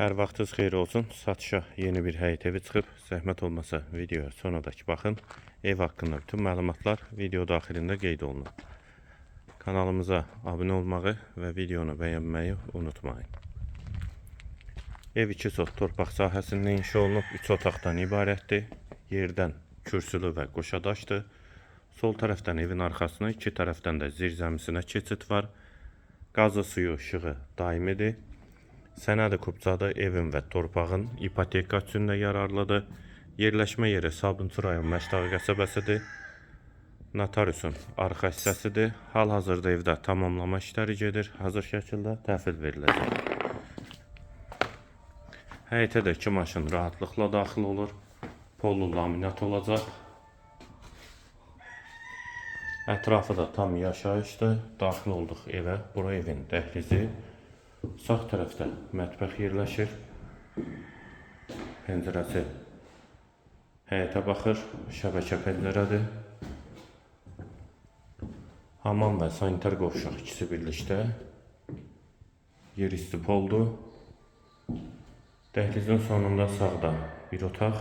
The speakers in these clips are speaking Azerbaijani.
Hər vaxtınız xeyir olsun. Satışa yeni bir həyət evi çıxıb. Zəhmət olmasa videoya sonradakı baxın. Ev haqqında bütün məlumatlar video daxilində qeyd olunur. Kanalımıza abunə olmağı və videonu bəyənməyi unutmayın. Ev 2 sot torpaq sahəsində inşa olunub. 3 otaqdan ibarətdir. Yerdən kürsülü və qoşadaşdır. Sol tərəfdən evin arxasına, iki tərəfdən də zirzəmisinə keçid var. Qazı, suyu, işığı daimidir. Sənədi kupçada evin və torpağın ipoteka üçün də yararlıdır. Yerləşmə yeri Sabunçu rayon Məşdağı qəsəbəsidir. Notariusun arxa hissəsidir. Hal-hazırda evdə tamamlama işləri gedir. Hazır şəkildə təhvil veriləcək. Həyətə də 2 maşın rahatlıqla daxil olur. Pollu laminat olacaq. Ətrafı da tam yaşayışdır. Daxil olduq evə. Bura evin dəhlizi. Sağ tərəfdə mətbəx yerləşir. Pəncərəsi həyətə baxır. Şəbəkə pəncərədir. Hamam və sanitar qovşaq ikisi birlikdə. Yer isti poldur. Dəhlizin sonunda sağda bir otaq.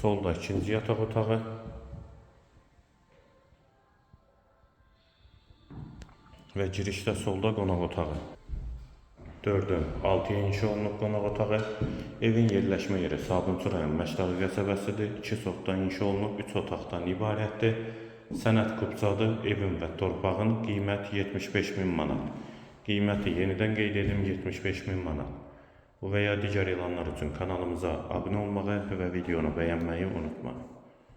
Solda ikinci yataq otağı. Və girişdə solda qonaq otağı. 4-dən 6-ya inşa olunub qonaq otağı. Evin yerləşmə yeri Sabunçu rayon Məşdağı qəsəbəsidir. 2 sotdan inşa olunub, 3 otaqdan ibarətdir. Sənəd kupçadır. Evin və torpağın qiyməti 75.000 manat. Qiyməti yenidən qeyd edim 75.000 manat. Bu və ya digər elanlar üçün kanalımıza abunə olmağı və videonu bəyənməyi unutmayın.